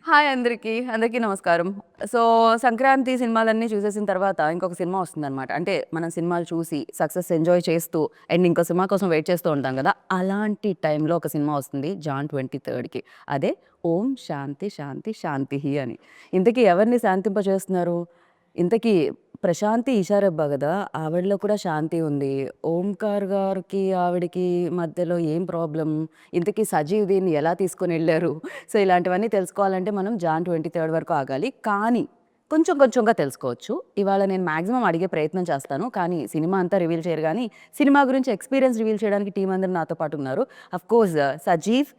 Hi అందరికీ నమస్కారం. So, Sankranti సినిమాలన్నీ చూసేసిన తర్వాత ఇంకొక సినిమా వస్తుందనమాట. అంటే మనం సినిమాలు చూసి సక్సెస్ ఎంజాయ్ చేస్తూ అండ్ ఇంకో సినిమా కోసం వెయిట్ చేస్తూ ఉంటాం గదా! అలాంటి టైంలో ఒక సినిమా వస్తుంది జాన్ 23కి. అదే 'ఓం శాంతి శాంతి శాంతిః' అని. ఇంతకీ ఎవరిని శాంతింపజేస్తున్నారు? ఇంతకీ ప్రశాంతి ఈషారెబ్బా గదా! ఆవిడలో కూడా శాంతి ఉంది. ఓంకార్ గారికి, ఆవిడకి మధ్యలో ఏం ప్రాబ్లమ్? ఇంతకీ సజీవ్ దీన్ని ఎలా తీసుకొనెళ్లారు? సో, ఇలాంటివన్నీ తెలుసుకోవాలంటే మనం జాన్ 23 వరకు ఆగాలి. కానీ కొంచెం కొంచెంగా తెలుసుకోవచ్చు. ఇవాళ నేను మాక్సిమం అడిగే ప్రయత్నం చేస్తాను. కానీ సినిమా అంతా రివీల్ చేయరు గానీ, సినిమా గురించి ఎక్స్‌పీరియన్స్ రివీల్ చేయడానికి టీమ్ అందరూ నాతో పాటు ఉన్నారు. అఫ్‌కోర్స్ సజీవ్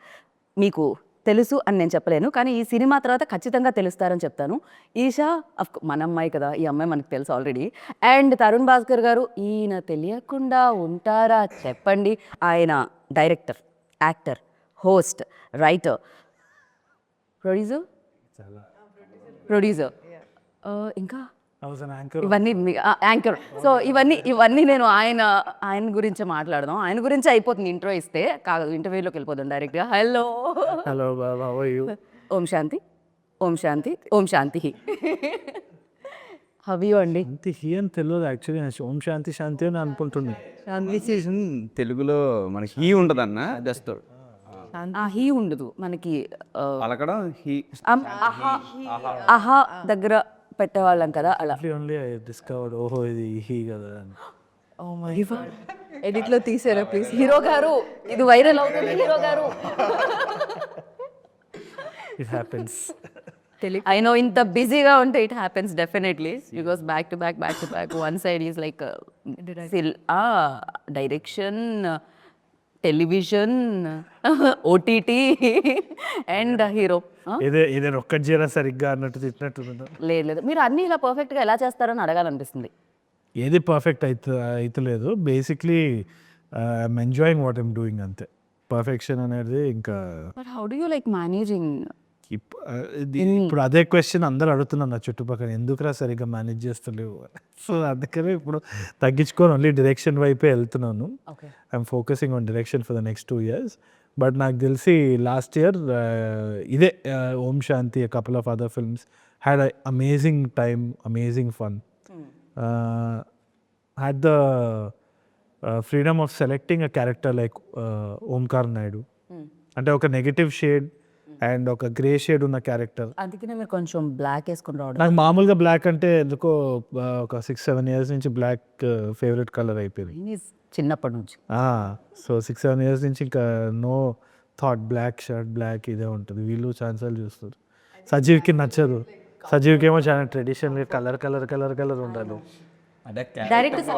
మీకు తెలుసు అని నేను చెప్పలేను. కానీ ఈ సినిమా తర్వాత ఖచ్చితంగా తెలుస్తారని చెప్తాను. ఈషా మన అమ్మాయి కదా! ఈ అమ్మాయి మనకు తెలుసు ఆల్రెడీ. అండ్ తరుణ్ భాస్కర్ గారు ఈయన తెలియకుండా ఉంటారా చెప్పండి. ఆయన director, actor, host, writer, producer చాలా ప్రొడ్యూసర్ ఇంకా ఐ వాస్ అన్ యాంకర్. ఇవన్నీ యాంకర్. సో, ఇవన్నీ నేను ఆయన గురించే మాట్లాడదాం. ఆయన గురించే అయిపోతుంది ఇంట్రో ఇస్తే. కాదు ఇంటర్వ్యూలోకి వెళ్ళిపోదాం డైరెక్ట్‌గా. హలో హలో బాబు, how are you? Om Shanti, Om Shanti, Om Shantihi. How you అండి? అంతే హీ అని తెలియదు యాక్చువల్లీ. నేను ఓం శాంతి శాంతి అని అనుకుంటున్నా. కాన్వర్సేషన్ తెలుగులో మనకి హీ ఉంటదన్న జస్ట్ హీ ఉండదు మనకి. పలకడం హీ అహా దగ్గర పెట్టేవాళ్ళం కదా అలా. ఓన్లీ ఐ డిస్కవర్డ్ ఓహో ఇది హీ కదా అని. ఎడిట్లో తీసారా ప్లీజ్? హీరో గారు ఇది వైరల్ అవుతుంది హీరో గారు. It happens. I know ఇంత బిజీగా ఉంటే it happens definitely. You goes back to back back to back. One side is like direction, television, OTT and hero. ఏదైనా ఒక్కటి చేయరా సరిగ్గా అన్నట్టు తిట్టినట్టు. లేదు మీరు అన్నీ ఇలా పర్ఫెక్ట్గా ఎలా చేస్తారని అడగాలనిపిస్తుంది. ఏది పర్ఫెక్ట్ అవుతలేదు. Basically I'm enjoying what I'm doing అంతే. పర్ఫెక్షన్ అనేది ఇంకా but how do you like managing? ఇప్పుడు అదే క్వశ్చన్ అందరు అడుగుతున్నారు నా చుట్టుపక్కల, ఎందుకురా సరిగ్గా మేనేజ్ చేస్తలేవు. సో అందుకనే ఇప్పుడు తగ్గించుకొని ఓన్లీ డైరెక్షన్ వైపే వెళ్తున్నాను. Okay. I'm focusing on direction for the next 2 years. But నాకు తెలిసి లాస్ట్ ఇయర్ ఇదే Om Shanti, couple of other films had amazing time, amazing fun. Had the freedom of selecting a character like Omkar Naidu. అంటే ఒక negative shade and ఒక grey shade ఉన్న character. అందుకనే మీరు కొంచెం బ్లాక్ వేసుకుని రావడం. నాకు మామూలుగా బ్లాక్ అంటే ఎందుకో ఒక 6-7 years నుంచి బ్లాక్ ఫేవరెట్ కలర్ అయిపోయింది. చిన్నప్పటి నుంచి. సో 6-7 years నుంచి ఇంకా no thought black shirt black ఇదే ఉంటుంది. వీళ్ళు ఛాన్సాలు చూస్తారు. సజీవ్కి నచ్చదు. సజీవ్కి ఏమో చాలా traditional colour colour colour colour ఉండాలి. డైరెక్ట్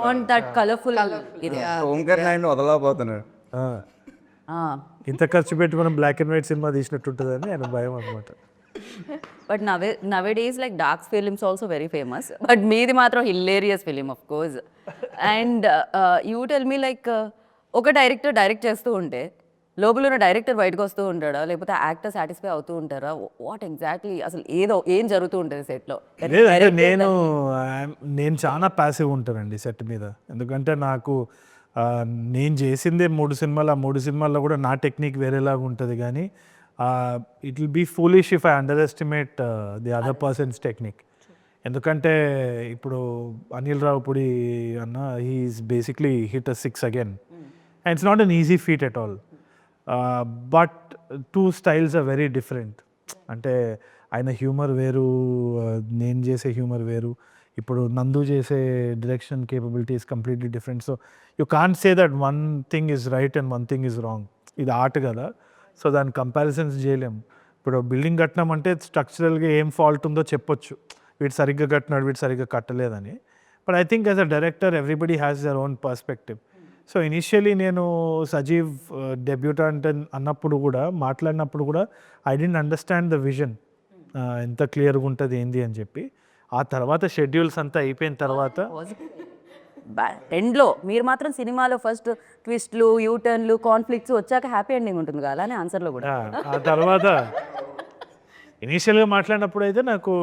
వాంట్ దట్ కలర్ఫుల్ ఇది. ఓంకార్ నాయుడు వదలకపోతున్నాడు. ఇంత ఖర్చు పెట్టి మనం బ్లాక్ అండ్ వైట్ సినిమా తీసినట్టు ఉంటుందని ఆయన భయం అనమాట. But nowadays like dark films also very famous, but మీది మాత్రం hilarious film of course. And you tell me like ఒక డైరెక్టర్ డైరెక్ట్ చేస్తూ ఉంటే లోపల ఉన్న డైరెక్టర్ బయటకు వస్తూ ఉంటాడా, లేకపోతే యాక్టర్ సాటిస్ఫై అవుతూ ఉంటారా? వాట్ ఎగ్జాక్ట్లీ అసలు ఏం జరుగుతూ ఉంటుంది సెట్లో? లేదంటే నేను చాలా ప్యాసివ్ ఉంటానండి సెట్ మీద. ఎందుకంటే నాకు నేను చేసిందే 3 సినిమాలు. ఆ 3 సినిమాల్లో కూడా నా టెక్నిక్ వేరేలాగా ఉంటుంది. కానీ it will be foolish if I underestimate the other person's technique. ఎందుకంటే ఇప్పుడు అనిల్ రావుపూడి అన్న he's basically hit 6 again and it's not an easy feat at all. But 2 styles are very different. అంటే ఆయన హ్యూమర్ వేరు, నేను చేసే హ్యూమర్ వేరు. ఇప్పుడు నందు చేసే direction capability is completely different. So you can't say that one thing is right and one thing is wrong. ఇది ఆర్ట్ కదా, సో దాని కంపారిజన్స్ చేయలేం. ఇప్పుడు బిల్డింగ్ కట్టినాం అంటే స్ట్రక్చరల్గా ఏం ఫాల్ట్ ఉందో చెప్పొచ్చు, వీడు సరిగ్గా కట్టినాడు, వీడు సరిగ్గా కట్టలేదని. But I think as a director everybody has their own perspective. So initially నేను సజీవ్ డెబ్యూటెంట్ అన్నప్పుడు కూడా మాట్లాడినప్పుడు కూడా I didn't understand the vision, ఎంత క్లియర్గా ఉంటుంది ఏంది అని చెప్పి. ఆ తర్వాత షెడ్యూల్స్ అంతా అయిపోయిన తర్వాత ఎండ్లో మీరు మాత్రం సినిమాలో ఫస్ట్ ట్విస్ట్లు, యూటర్న్లు, కాన్ఫ్లిక్ట్స్ వచ్చాక హ్యాపీ ఎండింగ్ ఉంటుంది కదా, అలానే ఆన్సర్లో కూడా. ఆ తర్వాత ఇనీషియల్గా మాట్లాడినప్పుడు అయితే నాకు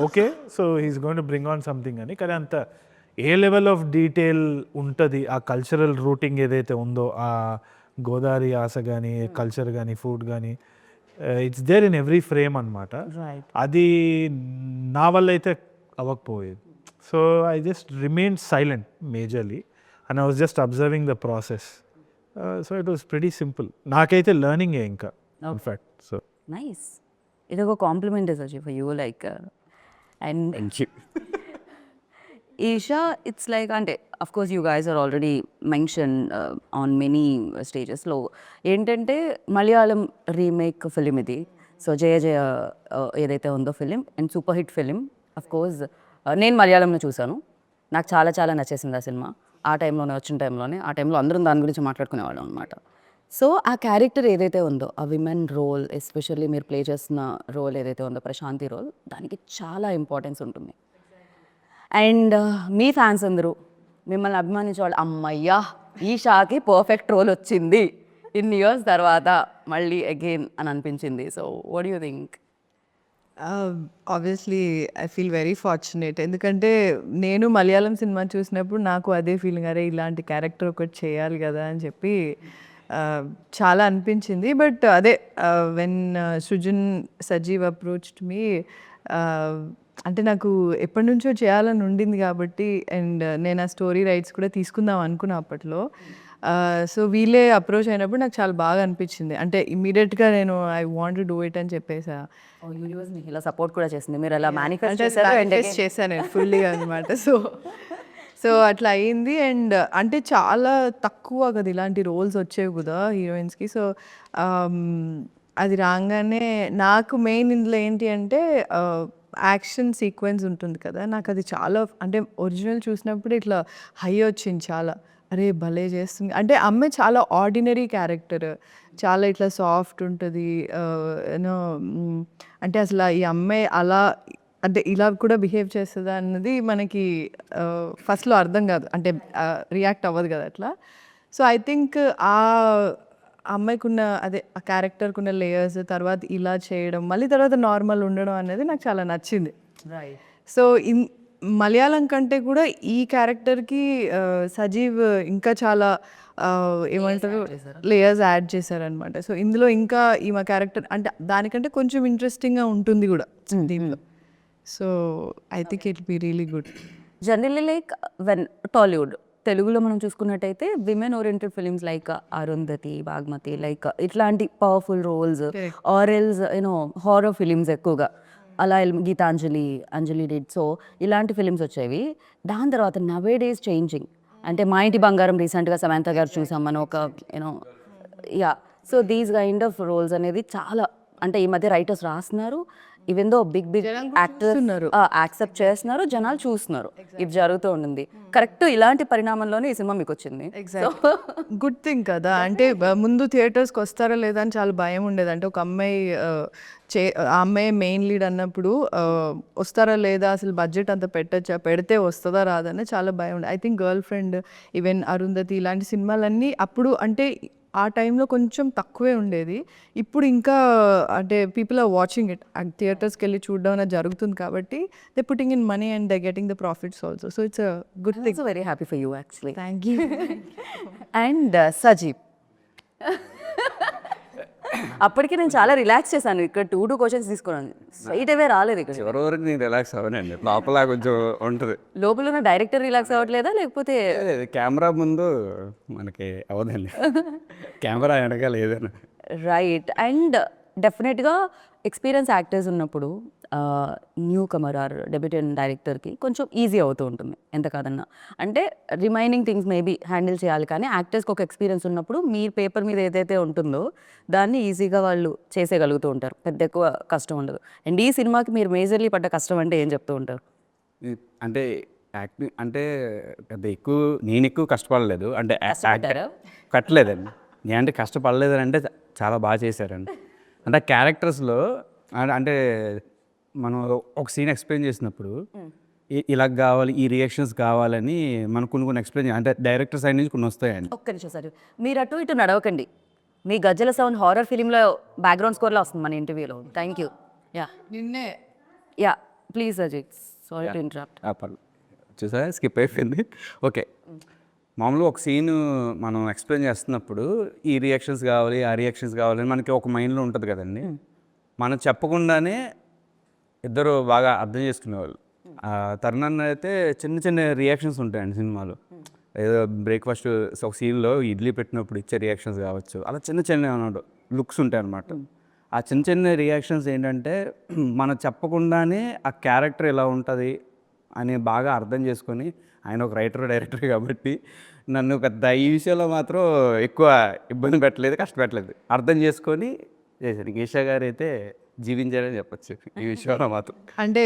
okay, so he's going to bring on something అని. కానీ అంత ఏ లెవెల్ ఆఫ్ డీటెయిల్ ఉంటుంది ఆ కల్చరల్ రూటింగ్ ఏదైతే ఉందో, ఆ గోదావరి ఆశ కానీ కల్చర్ కానీ ఫుడ్ కానీ it's there in every frame అనమాట. రైట్. అది నా వల్ల అయితే అవ్వకపోయేది. So I just remain silent majorly and I was just observing the process. So it was pretty simple. నాకైతే లెర్నింగే ఇంకా ఇన్ఫ్యాక్ట్. So nice. ఇది ఒక compliment Sajeev for you like. And Eesha it's like అంటే of course you guys are already mention on many స్టేజెస్లో ఏంటంటే Malayalam remake film ఇది. So Jaya జయ ఏదైతే ఉందో film and super hit film. Of course నేను మలయాళంలో చూశాను, నాకు చాలా చాలా నచ్చేసింది ఆ సినిమా. ఆ టైంలోనే వచ్చిన టైంలోనే ఆ టైంలో అందరం దాని గురించి మాట్లాడుకునేవాళ్ళం అనమాట. సో ఆ క్యారెక్టర్ ఏదైతే ఉందో ఆ విమెన్ రోల్, ఎస్పెషల్లీ మీరు ప్లే చేస్తున్న రోల్ ఏదైతే ఉందో ప్రశాంతి రోల్, దానికి చాలా ఇంపార్టెన్స్ ఉంటుంది. అండ్ మీ ఫ్యాన్స్ అందరూ మిమ్మల్ని అభిమానించేవాళ్ళు, అమ్మయ్యా ఈషాకి పర్ఫెక్ట్ రోల్ వచ్చింది ఇన్ని ఇయర్స్ తర్వాత మళ్ళీ అగైన్ అని అనిపించింది. So what you think? Obviously I feel very fortunate. ఎందుకంటే నేను మలయాళం సినిమా చూసినప్పుడు నాకు అదే ఫీలింగ్, అరే ఇలాంటి క్యారెక్టర్ ఒకటి చేయాలి కదా అని చెప్పి చాలా అనిపించింది. బట్ అదే when Srujan Sajeev approached me, అంటే నాకు ఎప్పటి నుంచో చేయాలని ఉండింది కాబట్టి, అండ్ నేను ఆ స్టోరీ రైట్స్ కూడా తీసుకుందాం అనుకున్నా అప్పట్లో. సో వీళ్ళే అప్రోచ్ అయినప్పుడు నాకు చాలా బాగా అనిపించింది. అంటే ఇమీడియట్గా నేను I want to do it అని చెప్పేసా. యూనివర్స్ మీకు ఇలా సపోర్ట్ కూడా చేసింది, మీరు అలా మేనిఫెస్ట్ అంటే చేశారు. manifest చేశాను నేను ఫుల్లీగా అనమాట. సో అట్లా అయింది. అండ్ అంటే చాలా తక్కువ కదా ఇలాంటి రోల్స్ వచ్చేవి కదా హీరోయిన్స్కి. సో అది రాగానే నాకు మెయిన్ ఇందులో ఏంటి అంటే యాక్షన్ సీక్వెన్స్ ఉంటుంది కదా, నాకు అది చాలా అంటే ఒరిజినల్ చూసినప్పుడు ఇట్లా హై వచ్చింది చాలా. అరే భలే చేస్తుంది అంటే అమ్మాయి చాలా ఆర్డినరీ క్యారెక్టర్, చాలా ఇట్లా సాఫ్ట్ ఉంటుంది యూనో. అంటే అసలు ఈ అమ్మాయి అలా అంటే ఇలా కూడా బిహేవ్ చేస్తుందా అన్నది మనకి ఫస్ట్లో అర్థం కాదు, అంటే రియాక్ట్ అవ్వదు కదా అట్లా. సో ఐ థింక్ ఆ అమ్మాయికి ఉన్న అదే ఆ క్యారెక్టర్కి ఉన్న లేయర్స్, తర్వాత ఇలా చేయడం, మళ్ళీ తర్వాత నార్మల్ ఉండడం అనేది నాకు చాలా నచ్చింది. సో మలయాళం కంటే కూడా ఈ క్యారెక్టర్కి సజీవ్ ఇంకా చాలా ఏమంటారు లేయర్స్ యాడ్ చేశారనమాట. సో ఇందులో ఇంకా ఈమె క్యారెక్టర్ అంటే దానికంటే కొంచెం ఇంట్రెస్టింగ్గా ఉంటుంది కూడా దీంట్లో. So I think it be really good. Generally like when Tollywood తెలుగులో మనం చూసుకున్నట్టయితే women oriented films like Arundhati, Bhaagamathie, like ఇట్లాంటి powerful roles or else you know horror films ఎక్కువగా, అలా గీతాంజలి, అంజలి డిడ్. సో ఇలాంటి ఫిలిమ్స్ వచ్చేవి. దాని తర్వాత నవే డేస్ చేంజింగ్ అంటే మా ఇంటి బంగారం రీసెంట్గా సమంత గారు చూసాం మనం ఒక you know yeah. So these kind of roles అనేది చాలా అంటే ఈ మధ్య రైటర్స్ రాస్తున్నారు, even though big big actors accept చేస్తున్నారు, జనాలు చూస్తున్నారు. ఇది జరుగుతూ ఉంటుంది. కరెక్ట్ ఇలాంటి పరిణామంలోనే ఈ సినిమా మీకు వచ్చింది. గుడ్ థింగ్ కదా. అంటే ముందు థియేటర్స్కి వస్తారా లేదా అని చాలా భయం ఉండేది. అంటే ఒక అమ్మాయి ఆ అమ్మాయి మెయిన్ లీడ్ అన్నప్పుడు వస్తారా లేదా, అసలు బడ్జెట్ అంత పెట్టచ్చా, పెడితే వస్తుందా రాదని చాలా భయం ఉండేది. I think girl friend, even Arundhati ఇలాంటి సినిమాలన్నీ అప్పుడు అంటే ఆ టైంలో కొంచెం తక్కువే ఉండేది. ఇప్పుడు ఇంకా అంటే పీపుల్ ఆర్ వాచింగ్ ఇట్, థియేటర్స్కి వెళ్ళి చూడడం అనేది జరుగుతుంది కాబట్టి they putting in money and they getting the profits also. So it's a good thing. Very happy for you actually. Thank you. And Sajeev అప్పటికి నేను చాలా రిలాక్స్ చేశాను. ఇక్కడ 2 క్వశ్చన్స్ తీసుకున్నాను, స్ట్రైట్ అవే రాలేదు. ఇక్కడ చివరి వరకు నేను రిలాక్స్ అవ్వనండి, లోపల కొంచెం ఉంటుంది. లోపల ఉన్న డైరెక్టర్ రిలాక్స్ అవ్వట్లేదా లేకపోతే కెమెరా ముందు మనకి అవ్వదండి, కెమెరా వెనకాల ఏదైనా. రైట్. అండ్ డెఫినెట్గా ఎక్స్పీరియన్స్ యాక్టర్స్ ఉన్నప్పుడు న్యూ కమర్ ఆర్ డెబ్యూటెంట్ డైరెక్టర్కి కొంచెం ఈజీ అవుతూ ఉంటుంది ఎంత కాదన్నా. అంటే రిమైనింగ్ థింగ్స్ మేబీ హ్యాండిల్ చేయాలి, కానీ యాక్టర్స్కి ఒక ఎక్స్పీరియన్స్ ఉన్నప్పుడు మీ పేపర్ మీద ఏదైతే ఉంటుందో దాన్ని ఈజీగా వాళ్ళు చేసేయగలుగుతూ ఉంటారు, పెద్ద ఎక్కువ కష్టం ఉండదు. అండ్ ఈ సినిమాకి మీరు మేజర్లీ పడ్డ కష్టం అంటే ఏం చెప్తూ ఉంటారు? అంటే యాక్టింగ్ అంటే పెద్ద ఎక్కువ నేను ఎక్కువ కష్టపడలేదు, అంటే కట్టలేదండి. నేను అంటే కష్టపడలేదు అంటే చాలా బాగా చేశారండి. అంటే క్యారెక్టర్స్లో అంటే మనం ఒక సీన్ ఎక్స్ప్లెయిన్ చేసినప్పుడు ఇలా కావాలి, ఈ రియాక్షన్స్ కావాలని మనం కొన్ని ఎక్స్ప్లెయిన్ అంటే డైరెక్టర్ సైడ్ నుంచి కొన్ని వస్తాయండి. ఒక్క నిమిషం సార్, మీరు అటు ఇటు నడవకండి. మీ గజ్జల సౌండ్ హారర్ ఫిలింలో బ్యాక్గ్రౌండ్ స్కోర్లో వస్తుంది మన ఇంటర్వ్యూలో. Thank you. యా నిన్నే yeah please Ajith, sorry to interrupt. పర్లేదు, చూసారా స్కిప్ అయిపోయింది. ఓకే, మామూలుగా ఒక సీన్ మనం ఎక్స్ప్లెయిన్ చేస్తున్నప్పుడు ఈ రియాక్షన్స్ కావాలి, ఆ రియాక్షన్స్ కావాలి మనకి ఒక మైండ్లో ఉంటుంది కదండి. మనం చెప్పకుండానే ఇద్దరు బాగా అర్థం చేసుకునేవాళ్ళు. తరుణ్ అయితే చిన్న చిన్న రియాక్షన్స్ ఉంటాయండి సినిమాలో. ఏదో బ్రేక్ఫాస్ట్ ఒక సీన్లో ఇడ్లీ పెట్టినప్పుడు ఇచ్చే రియాక్షన్స్ కావచ్చు, అలా చిన్న చిన్న లుక్స్ ఉంటాయి అన్నమాట. ఆ చిన్న చిన్న రియాక్షన్స్ ఏంటంటే మనం చెప్పకుండానే ఆ క్యారెక్టర్ ఎలా ఉంటుంది అని బాగా అర్థం చేసుకొని, ఆయన ఒక డైరెక్టర్ కాబట్టి నన్ను పెద్ద ఈ విషయంలో మాత్రం ఎక్కువ ఇబ్బంది పెట్టలేదు, కష్టపెట్టలేదు. అర్థం చేసుకొని చేశారు. ఈషా గారు అయితే జీవించారని చెప్పచ్చు ఈ విషయంలో మాత్రం. అంటే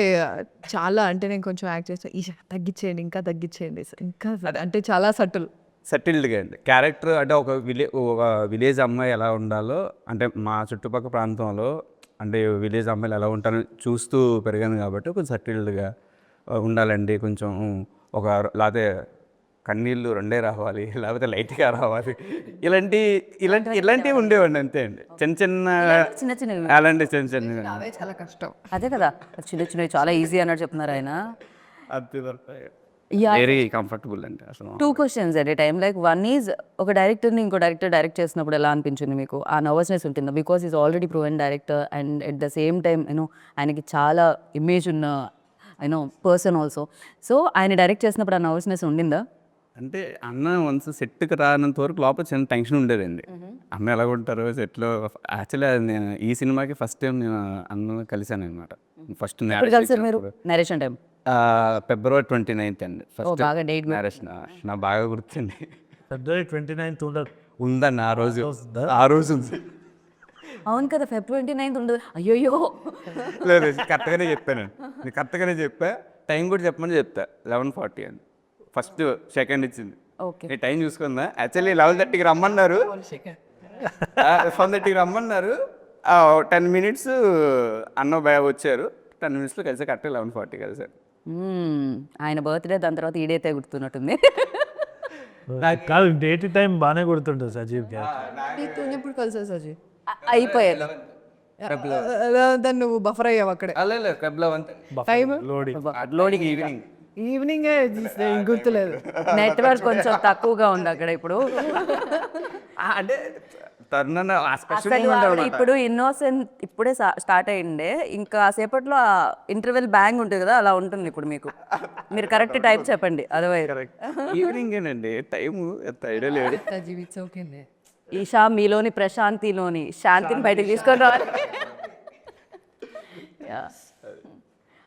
చాలా అంటే నేను కొంచెం యాక్ట్ చేస్తాను, ఈ తగ్గించేయండి, ఇంకా తగ్గించేయండి, ఇంకా అంటే చాలా సటిల్. సెటిల్డ్గా అండి క్యారెక్టర్. అంటే ఒక విలేజ్ అమ్మాయి ఎలా ఉండాలో, అంటే మా చుట్టుపక్కల ప్రాంతంలో అంటే విలేజ్ అమ్మాయిలు ఎలా ఉంటారో చూస్తూ పెరిగాను కాబట్టి కొంచెం సెటిల్డ్గా ఉండాలండి. కొంచెం ఒక లేకపోతే కన్నీళ్ళు రెండే రావాలి, లేకపోతే లైట్గా రావాలి, ఇలాంటివి ఉండేవాడిని అంతే అండి. చిన్న చిన్నవి అలాంటి చిన్న అవే చాలా కష్టం. అదే కదా, చిన్న చిన్నవి చాలా ఈజీ అన్నట్టు చెప్తున్నారు ఆయన. వెరీ కంఫర్టబుల్ అండి అసలు. 2 questions at a time. Like one is, ఒక డైరెక్టర్ని ఇంకో డైరెక్టర్ డైరెక్ట్ చేసినప్పుడు ఎలా అనిపించింది మీకు? ఆ నర్వస్నెస్ ఉంటుందా? Because is already proven director and at the same time ఆయనకి చాలా ఇమేజ్ ఉన్న పర్సన్ ఆల్సో. సో ఆయన డైరెక్ట్ చేసినప్పుడు ఆ నర్వస్నెస్ ఉండిందా? అంటే అన్న వన్స్ సెట్కి రానంత వరకు లోపల చిన్న టెన్షన్ ఉండేదండి. అన్న ఎలా ఉంటారు సెట్లో. యాక్చువల్లీ నేను ఈ సినిమాకి ఫస్ట్ టైం నేను అన్న కలిశాను అనమాట. ఫస్ట్ ఇప్పుడు కలిసారు మీరు నరేషన్ టైం? February 29th అండి ఫస్ట్ బాగా డేట్ మ్యారేజ్. నాకు బాగా గుర్తుంది. February 29th ఉండదు. ఉందండి ఆ రోజు ఉంది. అవును కదా, February 29th ఉండదు. అయ్యోయ్యో, లేదు కరెక్ట్గానే చెప్పాను. నేను కరెక్ట్గానే చెప్పా. టైం కూడా చెప్పమని చెప్తా. 11:40 అని ఫస్ట్ సెకండ్ ఇచ్చింది. ఓకే. నేను టైం చూసుకుందా. యాక్చువల్లీ 11:30కి రమ్మన్నారు, 11:30కి రమ్మన్నారు. 10 minutes అన్న భయ వచ్చారు. 10 minutesలో కలిసి కరెక్ట్గా 11:40 కలిసారు. ఆయన బర్త్డే దాని తర్వాత ఈడైతే గుర్తున్నట్టుంది. కాదు, డేట్ టైం బాగానే గుర్తుంటుంది సజీవ్ గారు. ఎప్పుడు కలిసా సజీ? అయిపోయాయి. దాన్ని నువ్వు బఫర్ అయ్యావు అక్కడే. Time loading evening. ఈవినింగే గుర్తులేదు. నెట్వర్క్ కొంచెం తక్కువగా ఉంది అక్కడ ఇప్పుడు. అంటే తరుణ అసలు ఇప్పుడు ఇన్నోసెంట్ ఇప్పుడే స్టార్ట్ అయ్యిండే, ఇంకా సేపట్లో ఇంటర్వెల్ బ్యాంగ్ ఉంటుంది కదా, అలా ఉంటుంది ఇప్పుడు మీకు. మీరు కరెక్ట్ టైప్ చెప్పండి. అదర్వైజ్ ఈవినింగేనండి టైము ఎంత ఐడియా లేదు. ఈషా మీలోని ప్రశాంతిలోని శాంతిని బయటకు తీసుకొని రావాలి. Yeah.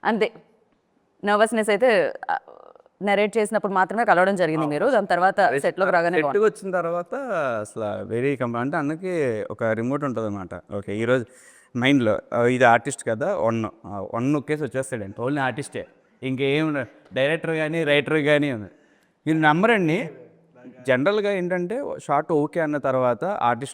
అంతే. నర్వస్నెస్ అయితే నరేట్ చేసినప్పుడు మాత్రమే కలవడం జరిగింది మీరు. దాని తర్వాత సెట్లోకి రాగానే సెట్కి వచ్చిన తర్వాత అసలు వెరీ అంటే అన్నకి ఒక రిమోట్ ఉంటుంది అనమాట. ఓకే ఈరోజు మైండ్లో ఇది ఆర్టిస్ట్ కదా, వన్ నొక్కేసి వచ్చేస్తాడండి. ఓన్లీ ఆర్టిస్టే, ఇంకేం డైరెక్టర్ కానీ రైటర్ కానీ మీరు నమ్మరండి. జనరల్గా ఏంటంటే షార్ట్ ఓకే అన్న తర్వాత ఆర్టిస్ట్